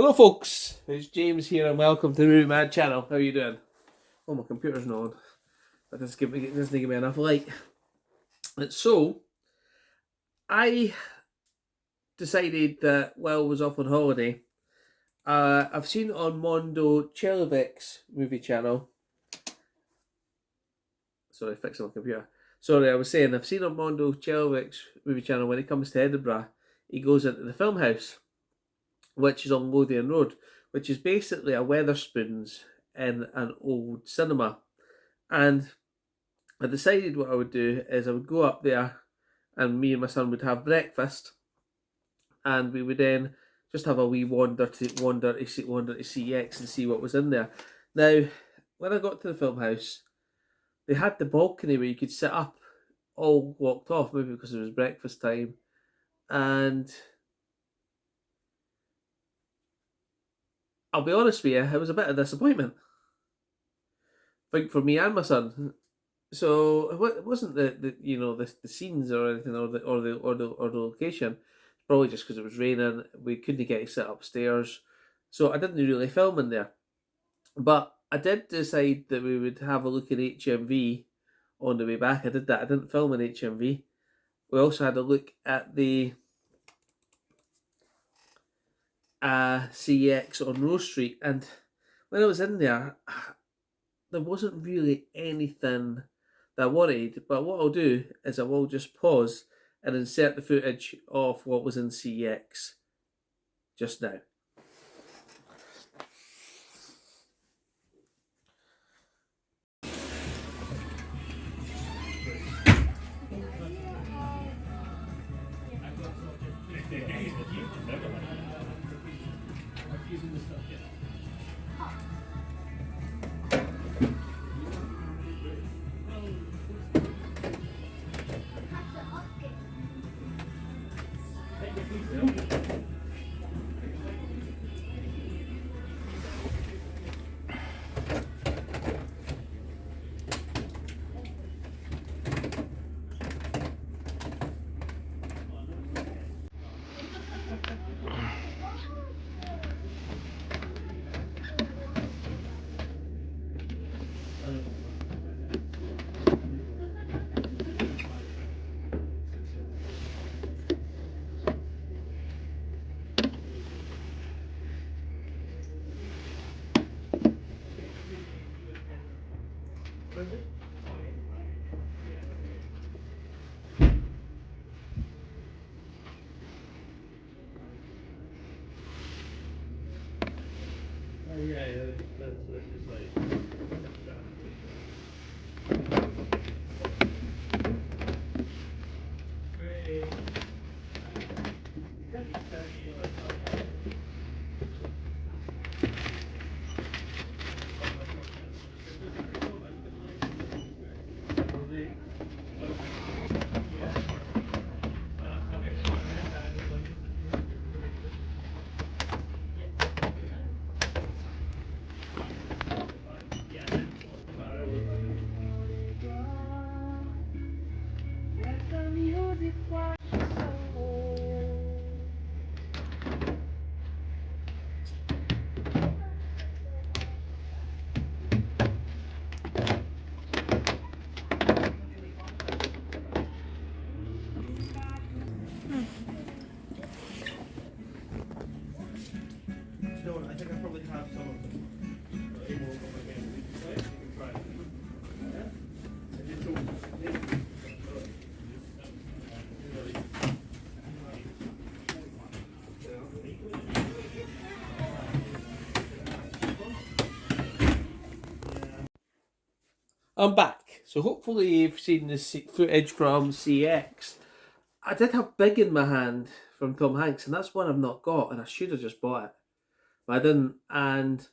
Hello folks, it's James here and welcome to the Movie Mad channel. How are you doing? Oh, my computer's not on. That doesn't give me enough light. So, I decided that while I was off on holiday, I've seen on Mondo Chelovic's movie channel. Sorry, fixing my computer. Sorry, I was saying I've seen on Mondo Chelovic's movie channel when he comes to Edinburgh, he goes into the film house, which is on Lothian Road, which is basically a Weatherspoons in an old cinema. And I decided what I would do is I would go up there and me and my son would have breakfast and we would then just have a wee wander to CX and see what was in there. Now, when I got to the film house, they had the balcony where you could sit up, all blocked off, maybe because it was breakfast time. And I'll be honest with you, it was a bit of disappointment. I think for me and my son. So it wasn't the scenes or anything or the location. It's probably just because it was raining. We couldn't get to sit upstairs, so I didn't really film in there. But I did decide that we would have a look at HMV on the way back. I did that. I didn't film in HMV. We also had a look at the CX on Rose Street, and when I was in there, there wasn't really anything that I wanted, but what I'll do is I will just pause and insert the footage of what was in CX just now. I think I probably have some of them. I'm back. So hopefully you've seen the footage from CX. I did have Big in my hand from Tom Hanks, and that's one I've not got, and I should have just bought it. But I didn't. And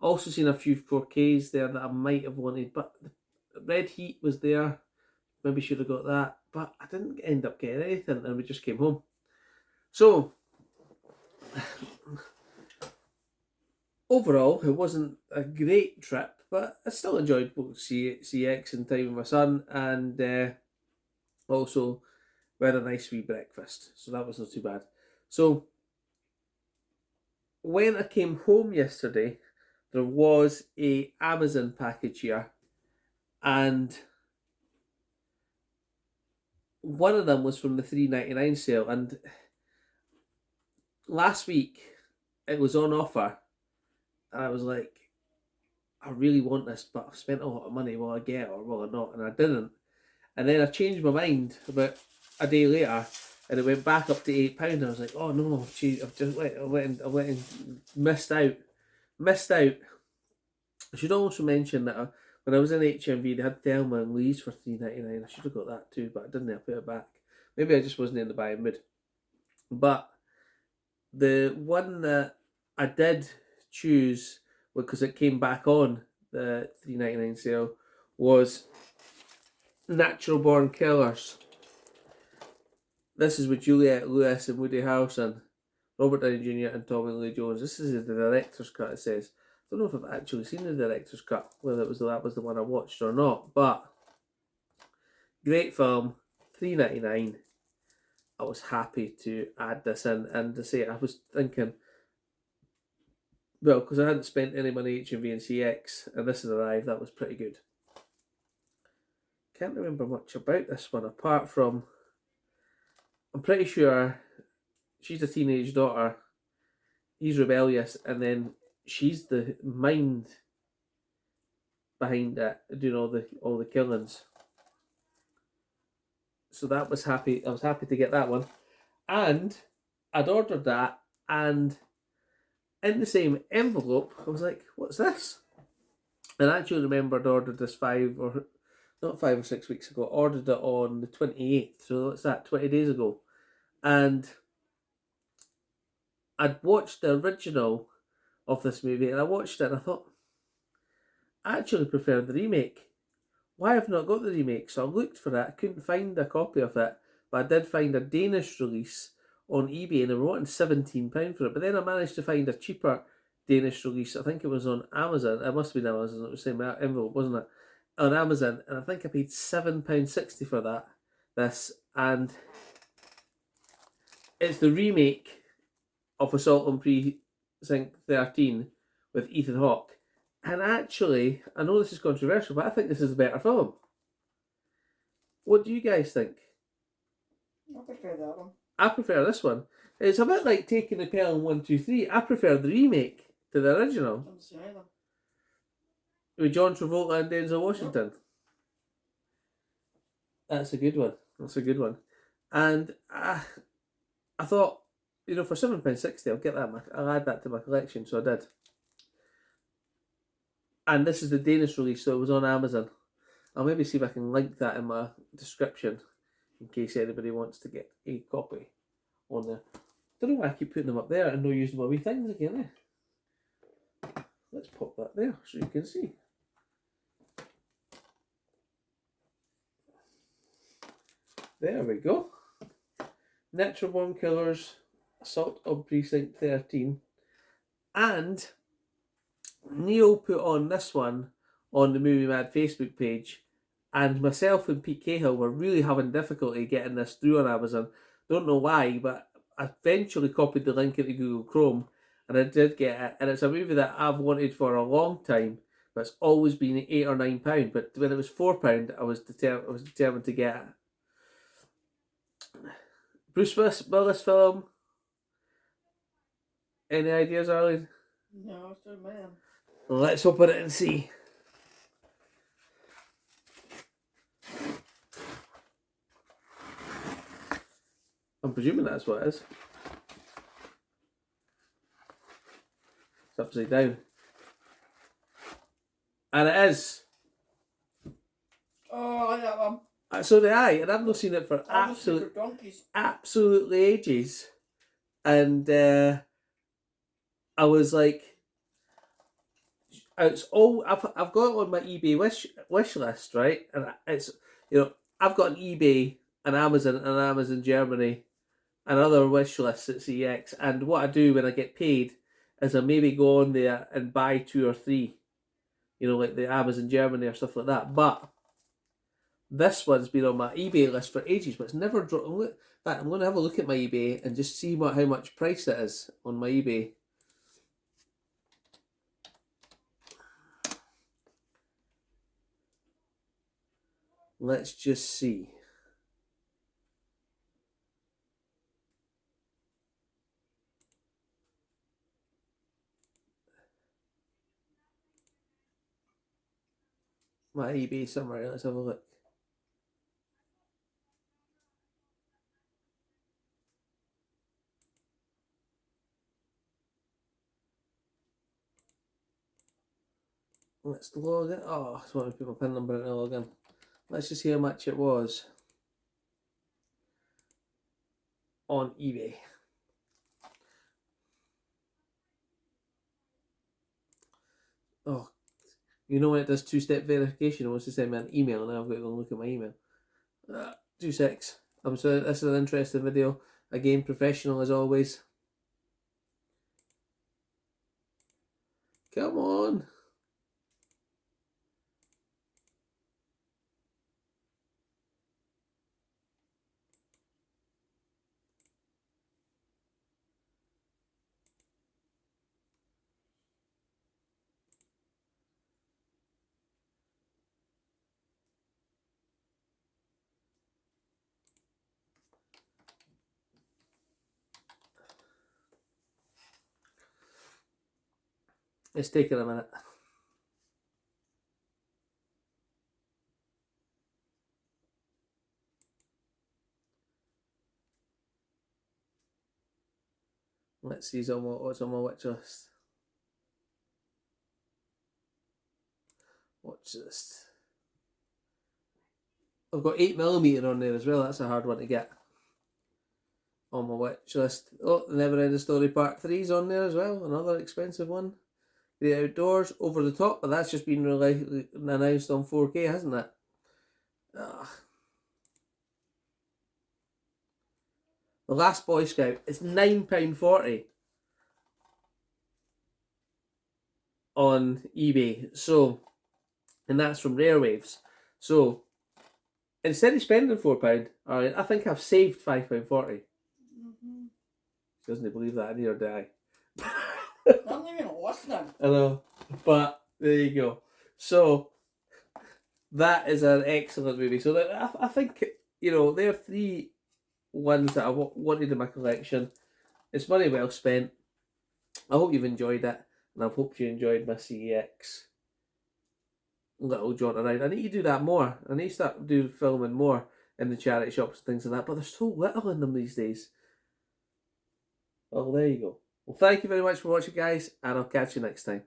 also seen a few 4Ks there that I might have wanted, but Red Heat was there. Maybe should have got that, but I didn't end up getting anything, and we just came home. So overall, it wasn't a great trip, but I still enjoyed both CX and time with my son, and also we had a nice wee breakfast, so that was not too bad. So when I came home yesterday, there was a Amazon package here, and one of them was from the $3.99 sale, and last week it was on offer, and I was like, I really want this, but I've spent a lot of money. Will I get it or will I not? And I didn't. And then I changed my mind about a day later, and it went back up to £8. I was like, oh no, gee, I went and missed out. I should also mention that when I was in HMV, they had Thelma and Louise for $3.99. I should have got that too, but I didn't. I put it back. Maybe I just wasn't in the buying mood. But the one that I did choose, because it came back on the $3.99 sale, was Natural Born Killers. This is with Juliette Lewis and Woody Harrelson, Robert Downey Jr. and Tommy Lee Jones. This is the director's cut, it says. I don't know if I've actually seen the director's cut, whether that was the one I watched or not, but great film, $3.99. I was happy to add this in, and to say I was thinking, well, because I hadn't spent any money at HMV and CX, and this has arrived, that was pretty good. Can't remember much about this one, apart from, I'm pretty sure she's a teenage daughter, he's rebellious, and then she's the mind behind it, doing all the killings. So that was happy. I was happy to get that one, and I'd ordered that, and in the same envelope, I was like, "What's this?" And I actually remembered ordered this 5 or 6 weeks ago. Ordered it on the 28th, so what's that? 20 days ago, and I'd watched the original of this movie, and I watched it, and I thought, I actually prefer the remake. Why have I not got the remake? So I looked for it. I couldn't find a copy of it, but I did find a Danish release on eBay, and they were wanting £17 for it. But then I managed to find a cheaper Danish release. I think it was on Amazon. It must have been Amazon. It was the same envelope, wasn't it? On Amazon, and I think I paid £7.60 for that. And it's the remake of Assault on Precinct 13 with Ethan Hawke. And actually, I know this is controversial, but I think this is a better film. What do you guys think? I prefer that one. I prefer this one. It's a bit like Taking the Pelham 1, 2, 3. I prefer the remake to the original. I don't see either. With John Travolta and Denzel Washington. That's a good one. And I thought, for £7.60, I'll get that. I'll add that to my collection, so I did. And this is the Danish release, so it was on Amazon. I'll maybe see if I can link that in my description in case anybody wants to get a copy on there. Don't know why I keep putting them up there and not using my wee things again. Let's pop that there so you can see. There we go. Natural Born Killers, Assault on Precinct 13. And Neil put on this one on the Movie Mad Facebook page, and myself and Pete Cahill were really having difficulty getting this through on Amazon. Don't know why, but I eventually copied the link into Google Chrome, and I did get it. And it's a movie that I've wanted for a long time, but it's always been £8 or £9. But when it was £4, I was determined to get it. Bruce Willis film. Any ideas, Arlene? No, it's not mine. Let's open it and see. I'm presuming that's what it is. It's upside down. And it is. Oh, I like that one. So did I, and I've not seen it for absolutely ages. And I was like, it's all I've got it on my eBay wish list, right? And it's I've got an eBay, an Amazon Germany, and other wish lists at CX. And what I do when I get paid is I maybe go on there and buy 2 or 3, like the Amazon Germany or stuff like that. But this one's been on my eBay list for ages, but it's never dropped. I'm going to have a look at my eBay and just see how much price it is on my eBay. Let's just see. My eBay somewhere. Let's have a look. Let's log in. Oh, I just want to put my PIN number in to log in. Let's just see how much it was on eBay. Oh, you know when it does two-step verification, it wants to send me an email, and now I've got to go and look at my email. 2 secs. I'm sorry, this is an interesting video. Again, professional as always. Come on. It's taking a minute. Let's see what's on my watch list. Watch list. I've got 8mm on there as well. That's a hard one to get on my watch list. Oh, the Never Ending Story Part 3 is on there as well. Another expensive one. The Outdoors, Over the Top, but that's just been announced on 4K, hasn't it? Ugh. The Last Boy Scout is £9.40 on eBay. So, and that's from Rare Waves. So, instead of spending £4, alright, I think I've saved £5.40. Mm-hmm. Doesn't believe that, neither do I. I'm not even listening. I know, but there you go. So, that is an excellent movie. So, I think, there are 3 ones that I wanted in my collection. It's money well spent. I hope you've enjoyed it, and I hope you enjoyed my CEX little jaunt around. I need to do that more. I need to start doing filming more in the charity shops and things like that, but there's so little in them these days. Well, there you go. Well, thank you very much for watching, guys, and I'll catch you next time.